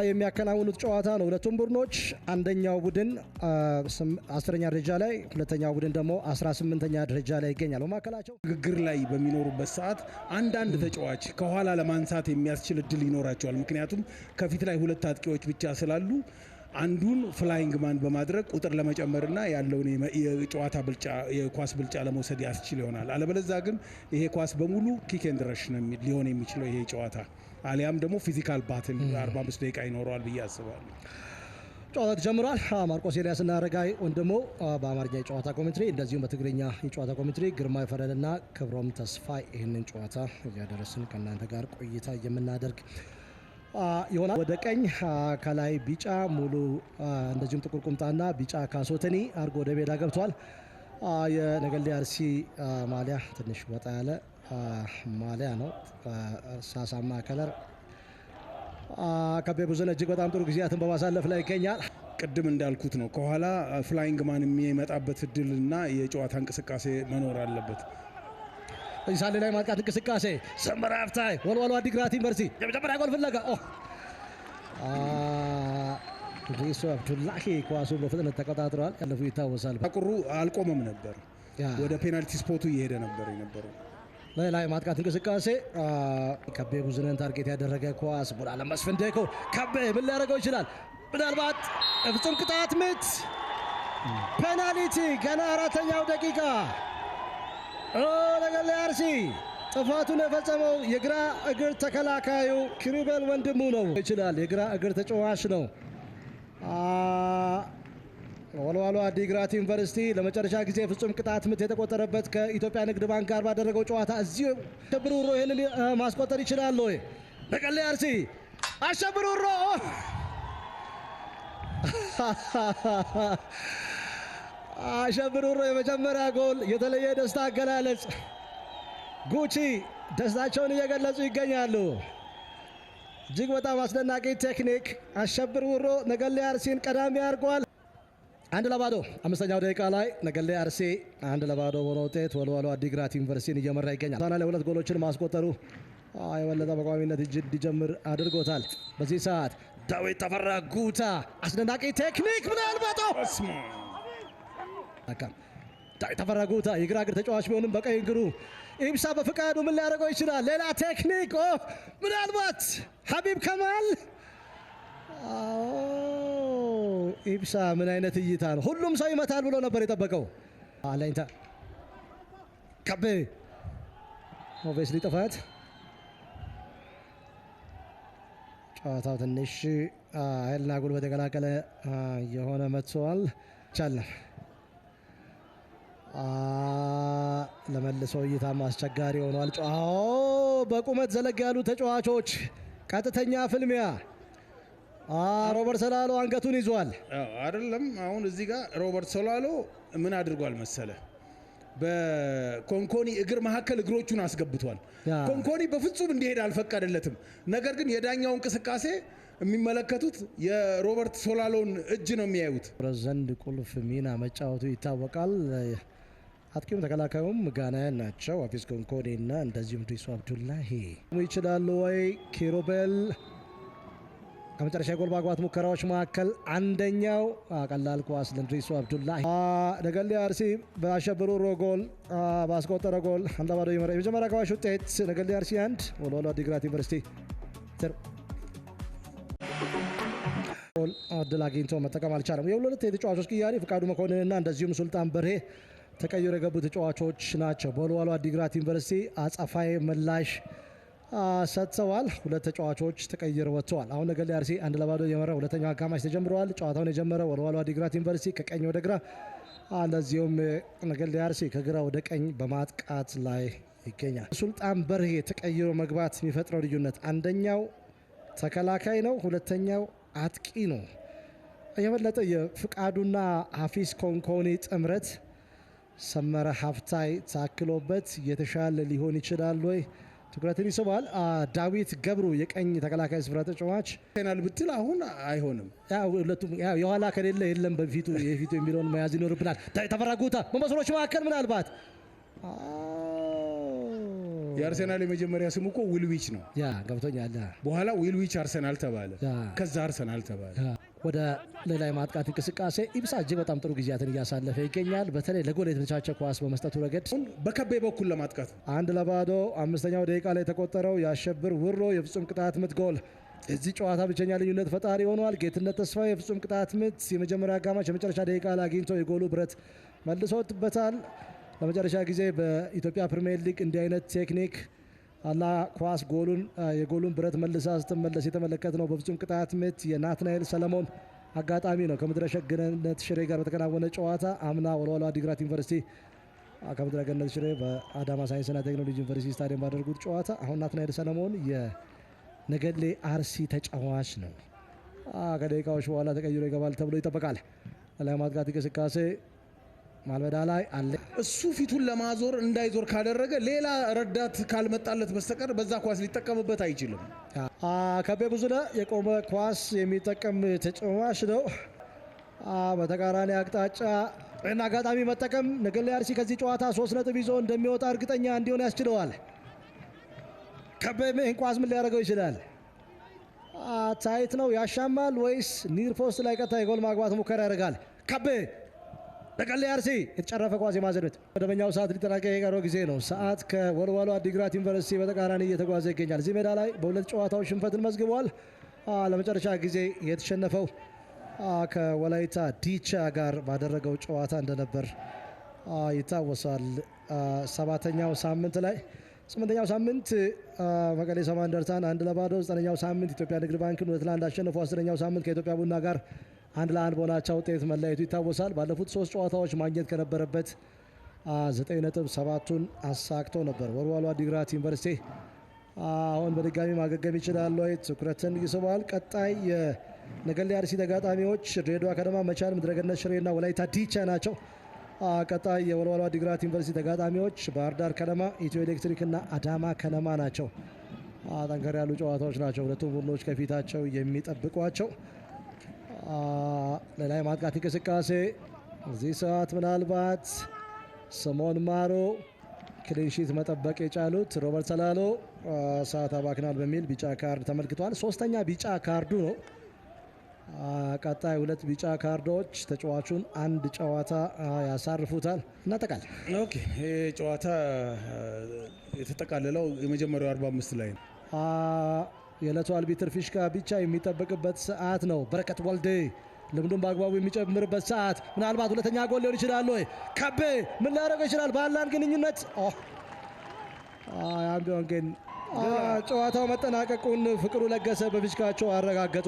የሚያከናውኑት ጨዋታ ነው። ሁለቱም ቡድኖች አንደኛው ቡድን 10ኛ ደረጃ ላይ ሁለተኛው ቡድን ደግሞ 18ኛ ደረጃ ላይ ይገኛል። በማከላቸው ግግር ላይ በሚኖሩበት ሰዓት አንዳንድ ተጫዋች ከኋላ ለማንሳት የሚያስችል እድል ይኖራቸዋል። ምክንያቱም ከፊት ላይ ሁለት አጥቂዎች ብቻ ስላሉ አንዱን ፍላይንግ ማን በማድረግ ቁጥር ለመጨመርና ያለውን የጨዋታ ብልጫ የኳስ ብልጫ ለመውሰድ ያስችል ይሆናል። አለበለዚያ ግን ይሄ ኳስ በሙሉ ኪክ ኤንድ ረሽ ነው ሊሆን የሚችለው ይሄ ጨዋታ አሊያም ደግሞ ፊዚካል ባትል 45 ደቂቃ ይኖረዋል ብዬ አስባለሁ። ጨዋታ ተጀምሯል። ማርቆስ ኤልያስና አረጋይ ወንድሙ በአማርኛ የጨዋታ ኮሜንትሪ እንደዚሁም በትግርኛ የጨዋታ ኮሜንትሪ ግርማይ ፈረደና ክብሮም ተስፋ ይህንን ጨዋታ እያደረስን ከእናንተ ጋር ቆይታ የምናደርግ ይሆናል። ወደ ቀኝ ከላይ ቢጫ ሙሉ እንደዚሁም ጥቁር ቁምጣና ቢጫ ካሶተኒ አርጎ ወደ ሜዳ ገብቷል። የነገሌ አርሲ ማሊያ ትንሽ ወጣ ያለ ማሊያ ነው። ሳሳማ ከለር ከቤ ብዙነህ እጅግ በጣም ጥሩ ጊዜያትን በማሳለፍ ላይ ይገኛል። ቅድም እንዳልኩት ነው ከኋላ ፍላይንግ ማን የሚመጣበት እድልና የጨዋታ እንቅስቃሴ መኖር አለበት። ኢሳሌ ላይ ማጥቃት እንቅስቃሴ ሰመራ አፍታይ ወልዋሎ አዲግራት ዩኒቨርሲቲ የመጀመሪያ ጎል ፍለጋ ሪሶ አብዱላሂ ኳሱን በፍጥነት ተቆጣጥሯል። ያለፉ ይታወሳል። አቁሩ አልቆመም ነበር፣ ወደ ፔናልቲ ስፖቱ እየሄደ ነበር የነበረው። ላይ ማጥቃት እንቅስቃሴ ከቤ ብዙነህን ታርጌት ያደረገ ኳስ ሙሉዓለም መስፍን ዴኮ ከቤ ምን ሊያደርገው ይችላል? ምናልባት ፍጹም ቅጣት ምት ፔናልቲ ገና 4ኛው ደቂቃ ነገሌ አርሲ ጥፋቱን የፈጸመው የግራ እግር ተከላካዩ ኪሩቤል ወንድሙ ነው ይችላል። የግራ እግር ተጫዋች ነው። ወልዋሎ አዲግራት ዩኒቨርሲቲ ለመጨረሻ ጊዜ ፍጹም ቅጣት ምት የተቆጠረበት ከኢትዮጵያ ንግድ ባንክ ጋር ባደረገው ጨዋታ እዚሁ አሸብር ውሮ ይህንን ማስቆጠር ይችላል ወይ? ነገሌ አርሲ አሸብር ውሮ አሸብር ውሮ የመጀመሪያ ጎል የተለየ ደስታ አገላለጽ ጉቺ ደስታቸውን እየገለጹ ይገኛሉ። እጅግ በጣም አስደናቂ ቴክኒክ አሸብር ውሮ ነገሌ አርሲን ቀዳሚ አድርጓል። 1-0 5ኛው ደቂቃ ላይ ነገሌ አርሲ 1-0 በሆነ ውጤት ወልዋሎ አዲግራት ዩኒቨርሲቲን እየመራ ይገኛል። ታና ላይ 2 ጎሎችን ማስቆጠሩ የበለጠ በቋሚነት እንዲጀምር አድርጎታል። በዚህ ሰዓት ዳዊት ተፈራ ጉታ አስደናቂ ቴክኒክ ምናልባት ዳዊት ተፈራ ጉታ የግራ እግር ተጫዋች ቢሆንም በቀኝ እግሩ ኢብሳ በፍቃዱ ምን ሊያደርገው ይችላል? ሌላ ቴክኒክ ምናልባት ሀቢብ ከማል ኢብሳ ምን አይነት እይታ ነው! ሁሉም ሰው ይመታል ብሎ ነበር የጠበቀው። አለኝታ ከቤ ኦቬስሊ ጥፋት ጨዋታው ትንሽ ኃይልና ጉልበት የተቀላቀለ የሆነ መጥቷል። ቻለን ለመልሶ እይታም አስቸጋሪ ሆኗል። በቁመት ዘለግ ያሉ ተጫዋቾች ቀጥተኛ ፍልሚያ ሮበርት ሶላሎ አንገቱን ይዟል። አይደለም አሁን እዚህ ጋር ሮበርት ሶላሎ ምን አድርጓል መሰለ? በኮንኮኒ እግር መካከል እግሮቹን አስገብቷል። ኮንኮኒ በፍጹም እንዲሄድ አልፈቀደለትም። ነገር ግን የዳኛው እንቅስቃሴ የሚመለከቱት የሮበርት ሶላሎን እጅ ነው የሚያዩት። ዘንድ ቁልፍ ሚና መጫወቱ ይታወቃል። አጥቂውም ተከላካዩም ጋናውያን ናቸው። አፊስ ኮንኮኒ እና እንደዚሁም ሪሶ አብዱላሂ ይችላሉ ወይ? ኪሩቤል ከመጨረሻ ጎል ማግባት ሙከራዎች መካከል አንደኛው ቀላል ኳስ ለሪሶ አብዱላሂ። ነገሌ አርሲ በአሸብር ውሮ ጎል ባስቆጠረ ጎል 1-0 ይመራ። የመጀመሪያ አጋማሽ ውጤት ነገሌ አርሲ 1 ወልዋሎ አዲግራት ዩኒቨርሲቲ ጎል እድል አግኝቶ መጠቀም አልቻለም። የሁለት የተጫዋቾች ቅያሬ ፍቃዱ መኮንንና እንደዚሁም ሱልጣን በርሄ ተቀይሮ የገቡ ተጫዋቾች ናቸው። በወልዋሎ አዲግራት ዩኒቨርሲቲ አጸፋዊ ምላሽ ሰጥተዋል። 2 ተጫዋቾች ተቀይረው ወጥተዋል። አሁን ነገሌ አርሲ 1-0 የመራ ሁለተኛው አጋማሽ ተጀምረዋል። ጨዋታውን የጀመረው ወልዋሎ አዲግራት ዩኒቨርሲቲ ከቀኝ ወደ ግራ፣ እንደዚሁም ነገሌ አርሲ ከግራ ወደ ቀኝ በማጥቃት ላይ ይገኛል። ሱልጣን በርሄ ተቀይሮ መግባት የሚፈጥረው ልዩነት አንደኛው ተከላካይ ነው፣ ሁለተኛው አጥቂ ነው። የበለጠ የፍቃዱና ሀፊዝ ኮንኮኒ ጥምረት ሰመረ ሀፍታይ ታክሎበት የተሻለ ሊሆን ይችላል ወይ? ትኩረትን ይስባል። ዳዊት ገብሩ የቀኝ ተከላካይ ስፍራ ተጫዋች ፔናል ብትል አሁን አይሆንም። ሁለቱም የኋላ ከሌለ የለም በፊቱ የፊቱ የሚለውን መያዝ ይኖርብናል። ተፈራ ጉታ በመስሎች መካከል ምናልባት የአርሰናል የመጀመሪያ ስሙ እኮ ዊልዊች ነው። ያ ገብቶኛል። በኋላ ዊልዊች አርሰናል ተባለ፣ ከዛ አርሰናል ተባለ። ወደ ሌላ የማጥቃት እንቅስቃሴ ኢብሳ እጅግ በጣም ጥሩ ጊዜያትን እያሳለፈ ይገኛል። በተለይ ለጎል የተመቻቸ ኳስ በመስጠቱ ረገድ በከቤ በኩል ለማጥቃት 1-0 5ኛው ደቂቃ ላይ የተቆጠረው የአሸብር ውሮ የፍጹም ቅጣት ምት ጎል እዚህ ጨዋታ ብቸኛ ልዩነት ፈጣሪ ሆኗል። ጌትነት ተስፋዬ የፍጹም ቅጣት ምት የመጀመሪያ አጋማሽ የመጨረሻ ደቂቃ ላይ አግኝቶ የጎሉ ብረት መልሶበታል። ለመጨረሻ ጊዜ በኢትዮጵያ ፕሪሚየር ሊግ እንዲህ አይነት ቴክኒክ አላ ኳስ የጎሉን ብረት መልሳ ስትመለስ የተመለከት ነው። በፍጹም ቅጣት ምት የናትናኤል ሰለሞን አጋጣሚ ነው። ከምድረ ገነት ሽሬ ጋር በተከናወነ ጨዋታ አምና ወልዋሎ ዓዲግራት ዩኒቨርሲቲ ከምድረ ገነት ሽሬ በአዳማ ሳይንስና ቴክኖሎጂ ዩኒቨርሲቲ ስታዲየም ባደረጉት ጨዋታ አሁን ናትናኤል ሰለሞን የነገሌ አርሲ ተጫዋች ነው። ከደቂቃዎች በኋላ ተቀይሮ ይገባል ተብሎ ይጠበቃል። ላይ ማጥቃት እንቅስቃሴ ማልበዳ ላይ አለ። እሱ ፊቱን ለማዞር እንዳይዞር ካደረገ ሌላ ረዳት ካልመጣለት በስተቀር በዛ ኳስ ሊጠቀምበት አይችልም። ከቤ ብዙነህ የቆመ ኳስ የሚጠቀም ተጫዋች ነው። በተቃራኒ አቅጣጫ እና አጋጣሚ መጠቀም ነገሌ አርሲ ከዚህ ጨዋታ 3 ነጥብ ይዞ እንደሚወጣ እርግጠኛ እንዲሆን ያስችለዋል። ከቤ ይህን ኳስ ምን ሊያደርገው ይችላል? ታይት ነው ያሻማል ወይስ ኒር ፖስት ላይ ቀጥታ የጎል ማግባት ሙከራ ያደርጋል? ከቤ ነገሌ አርሲ የተጨረፈ ኳስ የማዘነት መደበኛው ሰዓት ሊጠናቀቅ የቀረው ጊዜ ነው። ሰዓት ከወልዋሎ ዓዲግራት ዩኒቨርሲቲ በተቃራኒ እየተጓዘ ይገኛል። እዚህ ሜዳ ላይ በ2 ጨዋታዎች ሽንፈትን መዝግቧል። ለመጨረሻ ጊዜ የተሸነፈው ከወላይታ ዲቻ ጋር ባደረገው ጨዋታ እንደነበር ይታወሳል። 7ኛው ሳምንት ላይ 8ኛው ሳምንት መቀሌ ሰባ እንደርታን 1-0፣ 9ኛው ሳምንት ኢትዮጵያ ንግድ ባንክን 2-1 አሸንፎ 10ኛው ሳምንት ከኢትዮጵያ ቡና ጋር 1-1 በሆናቸው ውጤት መለያየቱ ይታወሳል። ባለፉት 3 ጨዋታዎች ማግኘት ከነበረበት 9 ነጥብ 7ቱን አሳክቶ ነበር። ወልዋሎ ዓዲግራት ዩኒቨርሲቲ አሁን በድጋሚ ማገገም ይችላል ወይ? ትኩረትን ይስባል። ቀጣይ የነገሌ አርሲ ተጋጣሚዎች ድሬዳዋ ከነማ፣ መቻል፣ ምድረገነት ሽሬና ወላይታ ዲቻ ናቸው። ቀጣይ የወልዋሎ ዓዲግራት ዩኒቨርሲቲ ተጋጣሚዎች ባህር ዳር ከነማ፣ ኢትዮ ኤሌክትሪክና አዳማ ከነማ ናቸው። ጠንከር ያሉ ጨዋታዎች ናቸው ሁለቱም ቡድኖች ከፊታቸው የሚጠብቋቸው። ሌላ የማጥቃት እንቅስቃሴ እዚህ ሰዓት ምናልባት ስሞን ማሮ ክሊንሺት መጠበቅ የቻሉት ሮበርት ሰላሎ ሰዓት አባክናል በሚል ቢጫ ካርድ ተመልክቷል። 3ኛ ቢጫ ካርዱ ነው። ቀጣይ 2 ቢጫ ካርዶች ተጫዋቹን 1 ጨዋታ ያሳርፉታል። እናጠቃል። ኦኬ፣ ይሄ ጨዋታ የተጠቃለለው የመጀመሪያው 45 ላይ ነው። የዕለቱ አልቢትር ፊሽካ ብቻ የሚጠበቅበት ሰዓት ነው። በረከት ወልዴ ልምዱን በአግባቡ የሚጨምርበት ሰዓት። ምናልባት 2ኛ ጎል ሊሆን ይችላል ወይ? ከቤ ምን ሊያደርገው ይችላል? ባላን ግንኙነት ያም ቢሆን ግን ጨዋታው መጠናቀቁን ፍቅሩ ለገሰ በፊሽካቸው አረጋገጡ።